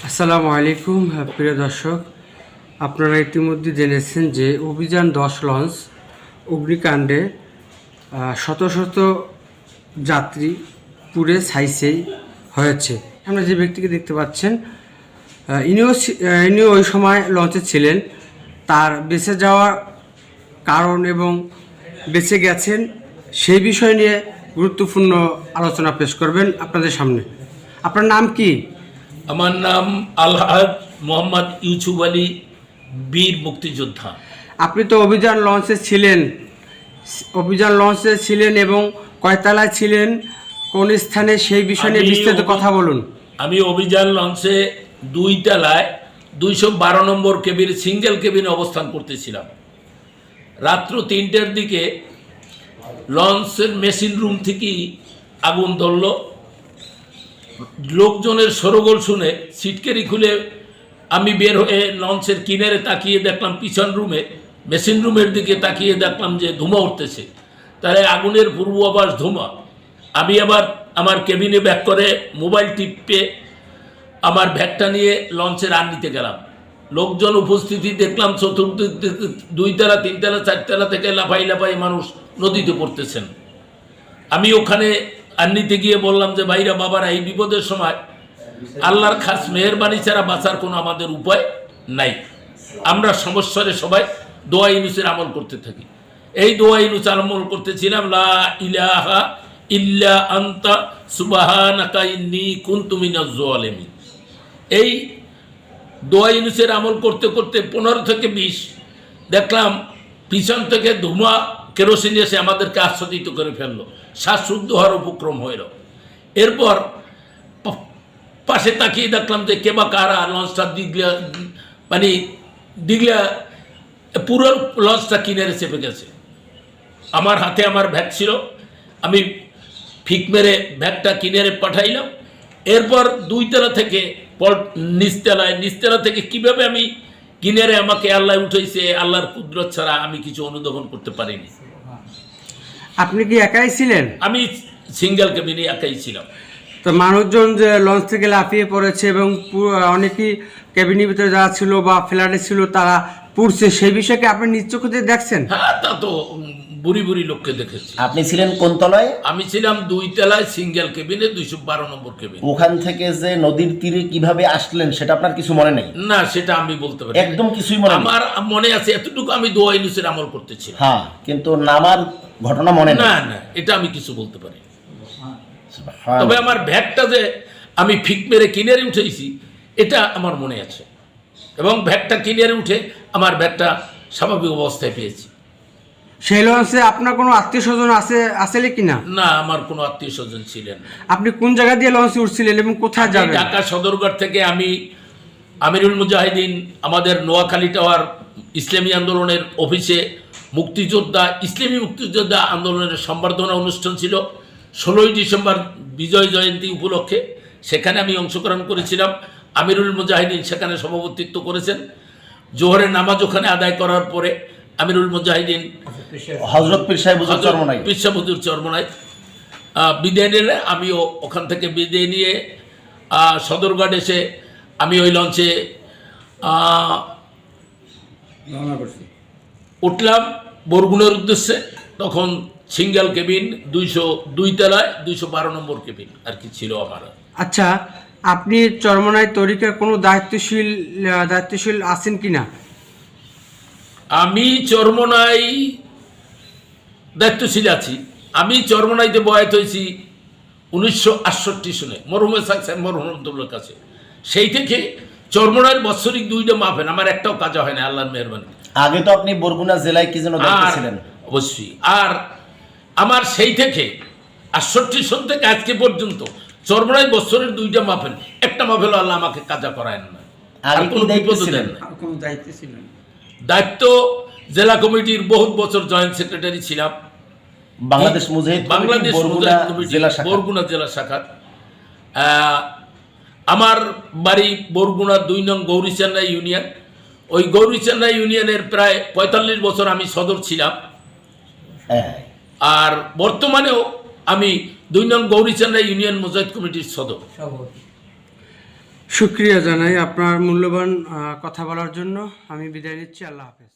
আসসালামু আলাইকুম প্রিয় দর্শক, আপনারা ইতিমধ্যে জেনেছেন যে অভিযান 10 লঞ্চ অগ্নিকাণ্ডে শত শত যাত্রী পুড়ে ছাইছেই হয়েছে। আমরা যে ব্যক্তিকে দেখতে পাচ্ছেন ইনিও ওই সময় লঞ্চে ছিলেন। তার বেঁচে যাওয়ার কারণ এবং বেঁচে গেছেন সেই বিষয় নিয়ে গুরুত্বপূর্ণ আলোচনা পেশ করবেন আপনাদের সামনে। আপনার নাম কি? আমার নাম আলহাজ মোহাম্মদ ইউসুফ আলী, বীর মুক্তিযোদ্ধা। আপনি তো অভিযান লঞ্চে ছিলেন এবং কয়তলায় ছিলেন, কোন স্থানে, সেই বিষয় নিয়ে বিস্তারিত কথা বলুন। আমি অভিযান লঞ্চে 2 তলায় 212 নম্বর কেবিন সিঙ্গেল কেবিনে অবস্থান করতেছিলাম। রাত্র 3টার দিকে লঞ্চের মেশিন রুম থেকেই আগুন ধরল। লোকজনের সরগোল শুনে সিটকেরি খুলে আমি বের হয়ে লঞ্চের কিনারে তাকিয়ে দেখলাম, পিছন রুমে মেশিন রুমের দিকে তাকিয়ে দেখলাম যে ধোঁয়া উঠতেছে। তাহলে আগুনের পূর্বাভাস ধোঁয়া। আমি আবার আমার কেবিনে ব্যাক করে মোবাইল টিপে আমার ব্যাগটা নিয়ে লঞ্চের আর নিতে গেলাম। লোকজন উপস্থিতি দেখলাম চতুর্দিক 2 তলা 3 তলা 4 তলা থেকে লাফাই লাফাই মানুষ নদীতে পড়তেছেন। আমি ওখানে আর নিতে গিয়ে বললাম যে ভাইরা বাবারা, এই বিপদের সময় আল্লাহর খাস মেহেরবানি ছাড়া বাঁচার কোনো আমাদের উপায় নাই। আমরা সমস্যারে সবাই দোয়া ইউনুসের আমল করতে থাকি। এই দোয়া ইউনুস আমল করতেছিলাম, লা ইলাহা ইল্লা আনতা সুবহানাকা ইন্নী কুনতু মিনাজ জালিমিন। এই দোয়া ইউনুসের আমল করতে করতে 15 থেকে 20 দেখলাম পিছন থেকে ধোঁয়া কেরোসিন এসে আমাদেরকে আচ্ছাদিত করে ফেললো। শ্বাসরুদ্ধ হওয়ার উপক্রম হইল। এরপর পাশে তাকিয়ে দেখলাম যে কেবা কারা লঞ্চটা দিগলা পুরো লঞ্চটা কিনারে চেপে গেছে। আমার হাতে আমার ব্যাগ ছিল, আমি ফিক মেরে ব্যাগটা কিনারে পাঠাইলাম। এরপর 2 তলা থেকে নিচতলা থেকে কিভাবে আমি কিনারে আমাকে আল্লাহ উঠাইছে, আল্লাহর কুদরত ছাড়া আমি কিছু অনুধাবন করতে পারিনি। আপনি কি একাই ছিলেন? আমি সিঙ্গেল কেবিনে একাই ছিলাম। তো মানুষজন যে লঞ্চ থেকে লাফিয়ে পড়েছে এবং অনেকেই কেবিনের ভিতরে যারা ছিল বা ফ্ল্যাটে ছিল তারা পুড়ছে, সেই বিষয়কে আপনি নিজ চোখে দেখছেন? হ্যাঁ, তা তো বুড়ি বুড়ি লোককে দেখেছি। আপনি ছিলেন কোন তলায়? আমি ছিলাম 2 তলায় সিঙ্গেল কেবিনে, 212 নম্বর কেবিন। ওখান থেকে যে নদীর তীরে কিভাবে আসলেন সেটা আপনার কিছু মনে নেই? না, সেটা আমি বলতে পারি একদম কিছুই মনে নেই? আমার মনে আছে এতটুকু, আমি দোয়া ইউনুসের আমল করতেছি। হ্যাঁ, কিন্তু নামার ঘটনা মনে নেই? না না, এটা আমি কিছু বলতে পারি। তবে আমার ব্যাগটা যে আমি ফিক মেরে কিনারে উঠেছি এটা আমার মনে আছে, এবং ব্যাগটা কিনারে উঠে আমার ব্যাগটা স্বাভাবিক অবস্থায় পেয়েছি। সেই লঞ্চে আপনার কোনো আত্মীয় স্বজন আছে কিনা? না, আমার কোনো আত্মীয় স্বজন ছিলেন। আপনি কোন জায়গা দিয়ে লঞ্চে উঠছিলেন এবং কোথায় যাবেন? ঢাকা সদরঘাট থেকে আমি আমিরুল মুজাহিদিন, আমাদের নোয়াখালী টাওয়ার ইসলামী আন্দোলনের অফিসে ইসলামী মুক্তিযোদ্ধা আন্দোলনের সম্বর্ধনা অনুষ্ঠান ছিল 16ই ডিসেম্বর বিজয় জয়ন্তী উপলক্ষে। সেখানে আমি অংশগ্রহণ করেছিলাম। আমিরুল মুজাহিদিন সেখানে সভাপতিত্ব করেছেন। জোহরের নামাজ ওখানে আদায় করার পরে আমিরুল মুজাহিদিন হযরত পীর সাহেব হুজুর চরমনাই বিদায় নিলে, আমিও ওখান থেকে বিদায় নিয়ে সদরঘাট এসে আমি ওই লঞ্চে উঠলাম বরগুনার উদ্দেশ্যে। তখন সিঙ্গেল কেবিন 202 তলায় 212 নম্বর কেবিন আর কি ছিল আমার। আচ্ছা, আপনি চরমনাই তরিকার কোনো দায়িত্বশীল আছেন কিনা? আমি চরমনাই দায়িত্বশীল আছি। আমি চরমনাইতে বয়াত হয়েছি 1968 সনে মরহুমের মরহুমের কাছে। সেই থেকে চরমনাইয়ের বাৎসরিক 2টা মাহফিল, আমার একটাও কাজা হয় না, আল্লাহর মেহেরবানি। আগে তো আপনি বরগুনা জেলায় কি যেন দায়িত্বে ছিলেন? অবশ্যই। আর আমার সেই থেকে 68 সন থেকে আজকে পর্যন্ত চরমনাই বছরের 2টা মাহফিল, একটা মাহফিল আল্লাহ আমাকে কাজা করায় না। আর কোনো বিপদ দেন না। দায়িত্ব জেলা কমিটির বহুত বছর জয়েন্ট সেক্রেটারি ছিলাম, বাংলাদেশ মুজাহিদ বরগুনা জেলা শাখা। আমার বাড়ি বরগুনা 2 নং গৌরীচান্না ইউনিয়ন। ওই গৌরীচান্না ইউনিয়নের প্রায় 45 বছর আমি সদর ছিলাম। আর বর্তমানেও আমি 2 নং গৌরীচান্না ইউনিয়ন মুজাহিদ কমিটির সদর। শুক্রিয়া জানাই আপনার মূল্যবান কথা বলার জন্য। আমি বিদায় নিচ্ছি। আল্লাহ হাফেজ।